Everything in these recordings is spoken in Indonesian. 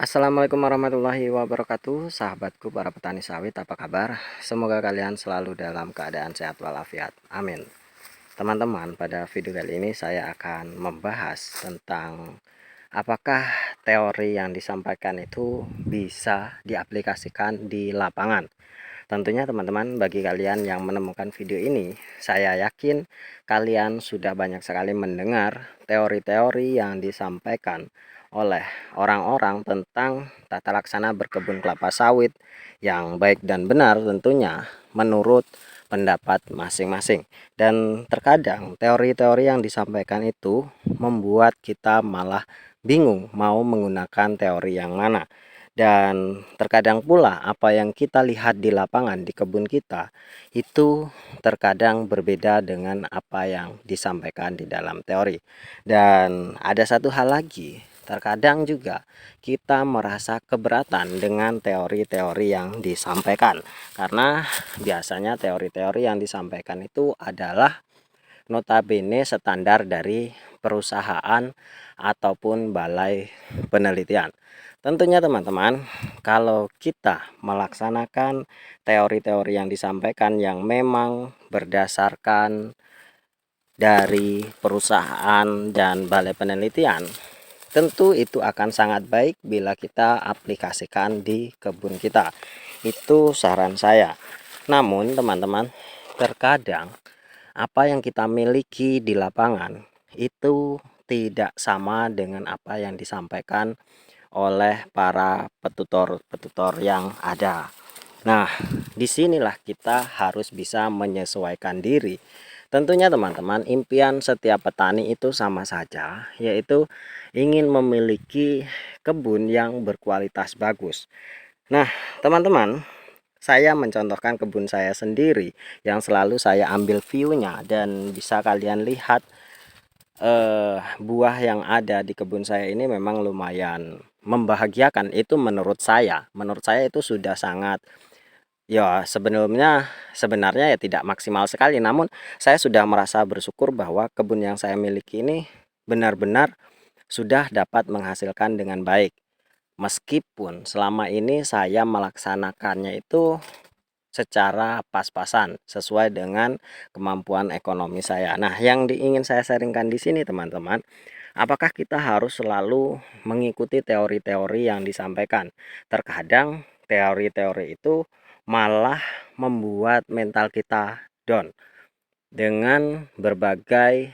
Assalamualaikum warahmatullahi wabarakatuh, sahabatku para petani sawit, apa kabar? Semoga kalian selalu dalam keadaan sehat walafiat, amin. Teman-teman, pada video kali ini saya akan membahas tentang apakah teori yang disampaikan itu bisa diaplikasikan di lapangan. Tentunya teman-teman, bagi kalian yang menemukan video ini, saya yakin kalian sudah banyak sekali mendengar teori-teori yang disampaikan oleh orang-orang tentang tata laksana berkebun kelapa sawit yang baik dan benar, tentunya menurut pendapat masing-masing. Dan terkadang teori-teori yang disampaikan itu membuat kita malah bingung mau menggunakan teori yang mana. Dan terkadang pula apa yang kita lihat di lapangan di kebun kita itu terkadang berbeda dengan apa yang disampaikan di dalam teori. Dan ada satu hal lagi, terkadang juga kita merasa keberatan dengan teori-teori yang disampaikan, karena biasanya teori-teori yang disampaikan itu adalah notabene standar dari perusahaan ataupun balai penelitian. Tentunya teman-teman, kalau kita melaksanakan teori-teori yang disampaikan yang memang berdasarkan dari perusahaan dan balai penelitian, tentu itu akan sangat baik bila kita aplikasikan di kebun kita. Itu saran saya. Namun teman-teman, terkadang apa yang kita miliki di lapangan itu tidak sama dengan apa yang disampaikan oleh para petutor-petutor yang ada. Nah, disinilah kita harus bisa menyesuaikan diri. Tentunya teman-teman, impian setiap petani itu sama saja, yaitu ingin memiliki kebun yang berkualitas bagus. Nah, teman-teman, saya mencontohkan kebun saya sendiri yang selalu saya ambil view-nya, dan bisa kalian lihat buah yang ada di kebun saya ini memang lumayan membahagiakan. Itu menurut saya itu sudah sangat, ya sebenarnya ya tidak maksimal sekali, namun saya sudah merasa bersyukur bahwa kebun yang saya miliki ini benar-benar sudah dapat menghasilkan dengan baik. Meskipun selama ini saya melaksanakannya itu secara pas-pasan sesuai dengan kemampuan ekonomi saya. Nah, yang ingin saya sharingkan di sini teman-teman, apakah kita harus selalu mengikuti teori-teori yang disampaikan? Terkadang teori-teori itu malah membuat mental kita down dengan berbagai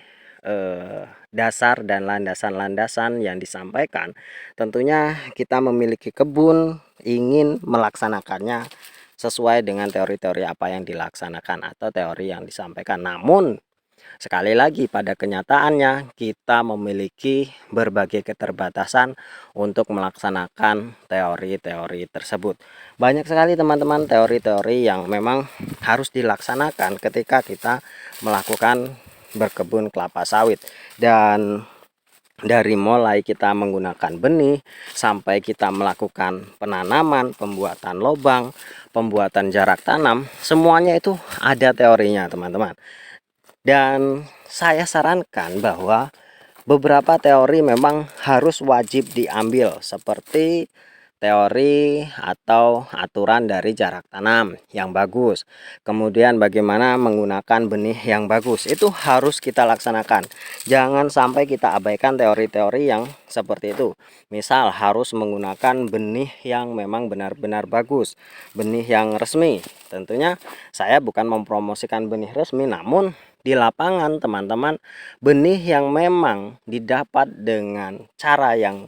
dasar dan landasan-landasan yang disampaikan. Tentunya kita memiliki kebun, ingin melaksanakannya sesuai dengan teori-teori apa yang dilaksanakan atau teori yang disampaikan. Namun sekali lagi, pada kenyataannya kita memiliki berbagai keterbatasan untuk melaksanakan teori-teori tersebut. Banyak sekali teman-teman teori-teori yang memang harus dilaksanakan ketika kita melakukan berkebun kelapa sawit. Dan dari mulai kita menggunakan benih sampai kita melakukan penanaman, pembuatan lubang, pembuatan jarak tanam, semuanya itu ada teorinya teman-teman. Dan saya sarankan bahwa beberapa teori memang harus wajib diambil, seperti teori atau aturan dari jarak tanam yang bagus. Kemudian bagaimana menggunakan benih yang bagus, itu harus kita laksanakan. Jangan sampai kita abaikan teori-teori yang seperti itu. Misal harus menggunakan benih yang memang benar-benar bagus, benih yang resmi. Tentunya saya bukan mempromosikan benih resmi, namun di lapangan teman-teman, benih yang memang didapat dengan cara yang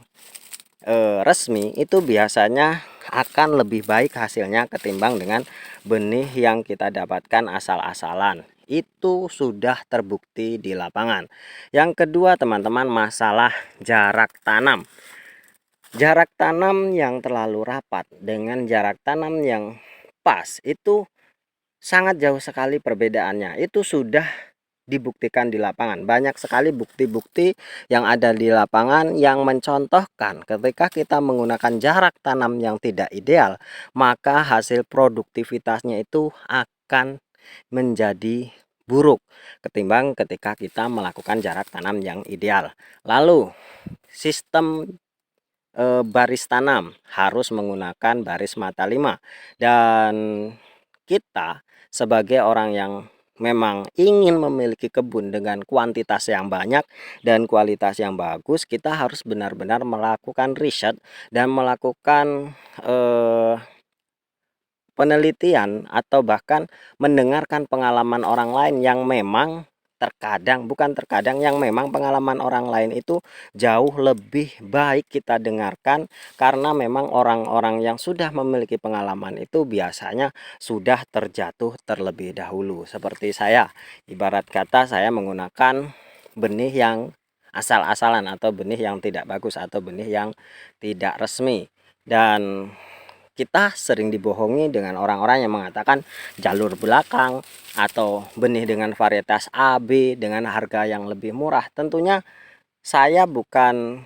resmi itu biasanya akan lebih baik hasilnya ketimbang dengan benih yang kita dapatkan asal-asalan. Itu sudah terbukti di lapangan. Yang kedua teman-teman, masalah jarak tanam. Jarak tanam yang terlalu rapat dengan jarak tanam yang pas itu sangat jauh sekali perbedaannya. Itu sudah dibuktikan di lapangan. Banyak sekali bukti-bukti yang ada di lapangan yang mencontohkan ketika kita menggunakan jarak tanam yang tidak ideal, maka hasil produktivitasnya itu akan menjadi buruk ketimbang ketika kita melakukan jarak tanam yang ideal. Lalu sistem baris tanam, harus menggunakan baris mata 5. Dan kita sebagai orang yang memang ingin memiliki kebun dengan kuantitas yang banyak dan kualitas yang bagus, kita harus benar-benar melakukan riset dan melakukan penelitian atau bahkan mendengarkan pengalaman orang lain yang memang yang memang pengalaman orang lain itu jauh lebih baik kita dengarkan, karena memang orang-orang yang sudah memiliki pengalaman itu biasanya sudah terjatuh terlebih dahulu. Seperti saya, ibarat kata saya menggunakan benih yang asal-asalan atau benih yang tidak bagus atau benih yang tidak resmi, dan kita sering dibohongi dengan orang-orang yang mengatakan jalur belakang atau benih dengan varietas AB dengan harga yang lebih murah. Tentunya saya bukan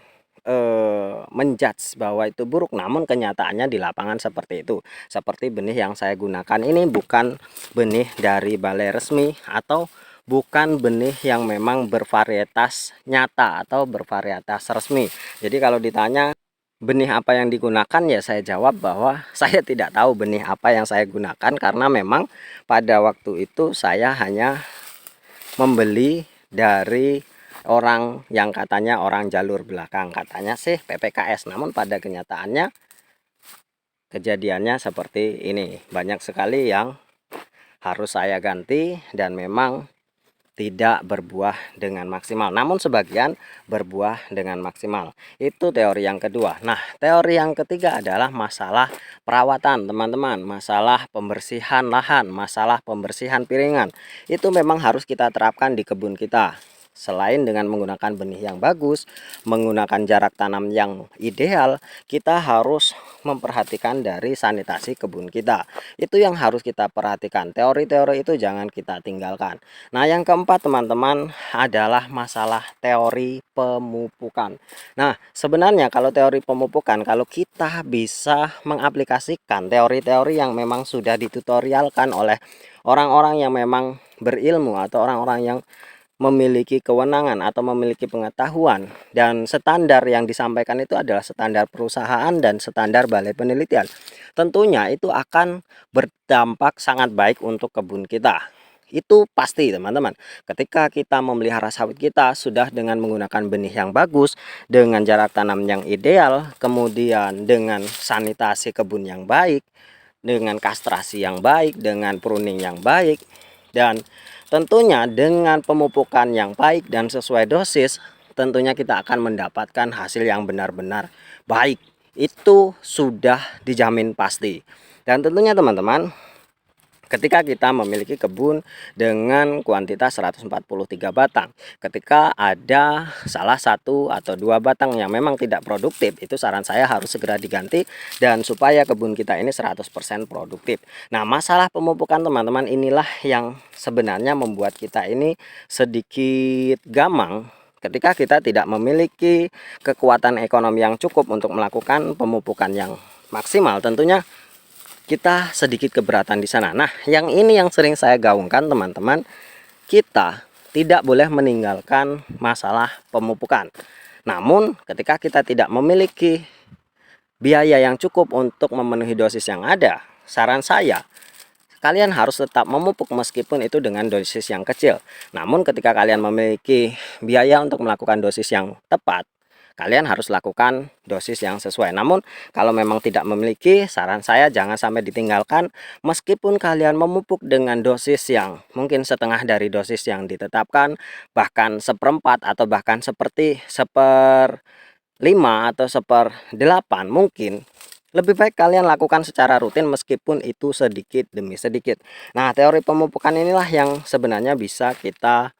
menjudge bahwa itu buruk, namun kenyataannya di lapangan seperti itu. Seperti benih yang saya gunakan ini bukan benih dari balai resmi atau bukan benih yang memang bervarietas nyata atau bervarietas resmi. Jadi kalau ditanya benih apa yang digunakan, ya saya jawab bahwa saya tidak tahu benih apa yang saya gunakan, karena memang pada waktu itu saya hanya membeli dari orang yang katanya orang jalur belakang, katanya sih PPKS, namun pada kenyataannya kejadiannya seperti ini. Banyak sekali yang harus saya ganti dan memang tidak berbuah dengan maksimal, namun sebagian berbuah dengan maksimal. Itu teori yang kedua. Nah, teori yang ketiga adalah masalah perawatan, teman-teman. Masalah pembersihan lahan, masalah pembersihan piringan. Itu memang harus kita terapkan di kebun kita. Selain dengan menggunakan benih yang bagus, menggunakan jarak tanam yang ideal, kita harus memperhatikan dari sanitasi kebun kita. Itu yang harus kita perhatikan. Teori-teori itu jangan kita tinggalkan. Nah, yang keempat teman-teman adalah masalah teori pemupukan. Nah, sebenarnya kalau teori pemupukan, kalau kita bisa mengaplikasikan teori-teori yang memang sudah ditutorialkan oleh orang-orang yang memang berilmu atau orang-orang yang memiliki kewenangan atau memiliki pengetahuan, dan standar yang disampaikan itu adalah standar perusahaan dan standar balai penelitian, tentunya itu akan berdampak sangat baik untuk kebun kita. Itu pasti teman-teman. Ketika kita memelihara sawit kita sudah dengan menggunakan benih yang bagus, dengan jarak tanam yang ideal, kemudian dengan sanitasi kebun yang baik, dengan kastrasi yang baik, dengan pruning yang baik, dan tentunya dengan pemupukan yang baik dan sesuai dosis, tentunya kita akan mendapatkan hasil yang benar-benar baik. Itu sudah dijamin pasti. Dan tentunya teman-teman, ketika kita memiliki kebun dengan kuantitas 143 batang, ketika ada salah satu atau dua batang yang memang tidak produktif, itu saran saya harus segera diganti dan supaya kebun kita ini 100% produktif. Nah, masalah pemupukan teman-teman inilah yang sebenarnya membuat kita ini sedikit gamang ketika kita tidak memiliki kekuatan ekonomi yang cukup untuk melakukan pemupukan yang maksimal. Tentunya kita sedikit keberatan di sana. Nah, yang ini yang sering saya gaungkan teman-teman, kita tidak boleh meninggalkan masalah pemupukan. Namun, ketika kita tidak memiliki biaya yang cukup untuk memenuhi dosis yang ada, saran saya, kalian harus tetap memupuk meskipun itu dengan dosis yang kecil. Namun, ketika kalian memiliki biaya untuk melakukan dosis yang tepat, kalian harus lakukan dosis yang sesuai. Namun kalau memang tidak memiliki, saran saya jangan sampai ditinggalkan. Meskipun kalian memupuk dengan dosis yang mungkin setengah dari dosis yang ditetapkan, bahkan seperempat atau bahkan seperti seperlima atau seperdelapan, mungkin lebih baik kalian lakukan secara rutin meskipun itu sedikit demi sedikit. Nah, teori pemupukan inilah yang sebenarnya bisa kita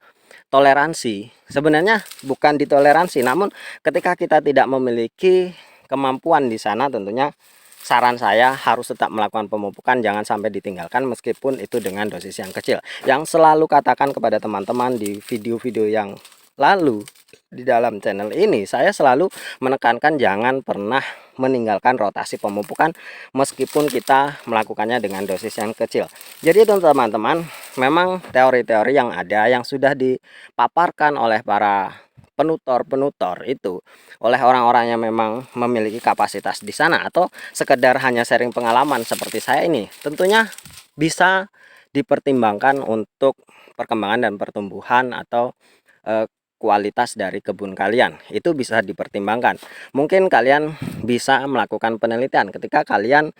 toleransi. Sebenarnya bukan ditoleransi, namun ketika kita tidak memiliki kemampuan di sana, tentunya saran saya harus tetap melakukan pemupukan, jangan sampai ditinggalkan meskipun itu dengan dosis yang kecil. Yang selalu katakan kepada teman-teman di video-video yang lalu di dalam channel ini, saya selalu menekankan jangan pernah meninggalkan rotasi pemupukan meskipun kita melakukannya dengan dosis yang kecil. Jadi teman-teman, memang teori-teori yang ada yang sudah dipaparkan oleh para penutor itu oleh orang-orang yang memang memiliki kapasitas di sana, atau sekedar hanya sharing pengalaman seperti saya ini, tentunya bisa dipertimbangkan untuk perkembangan dan pertumbuhan atau kualitas dari kebun kalian. Itu bisa dipertimbangkan. Mungkin kalian bisa melakukan penelitian ketika kalian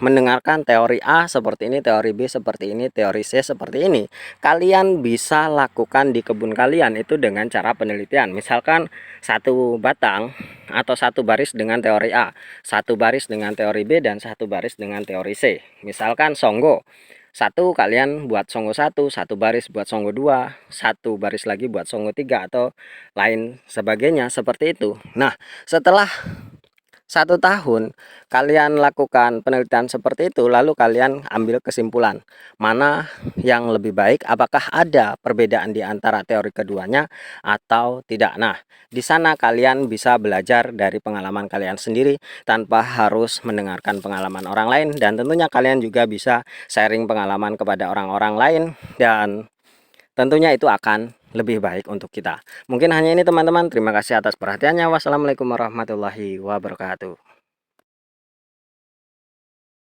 mendengarkan teori A seperti ini, teori B seperti ini, teori C seperti ini. Kalian bisa lakukan di kebun kalian itu dengan cara penelitian. Misalkan satu batang atau satu baris dengan teori A, satu baris dengan teori B, dan satu baris dengan teori C. Misalkan songgo, satu kalian buat songgo satu baris buat songgo dua, satu baris lagi buat songgo tiga, atau lain sebagainya seperti itu. Nah, setelah 1 tahun kalian lakukan penelitian seperti itu, lalu kalian ambil kesimpulan mana yang lebih baik, apakah ada perbedaan di antara teori keduanya atau tidak. Nah, di sana kalian bisa belajar dari pengalaman kalian sendiri tanpa harus mendengarkan pengalaman orang lain, dan tentunya kalian juga bisa sharing pengalaman kepada orang-orang lain, dan tentunya itu akan lebih baik untuk kita. Mungkin hanya ini teman-teman. Terima kasih atas perhatiannya. Wassalamualaikum warahmatullahi wabarakatuh.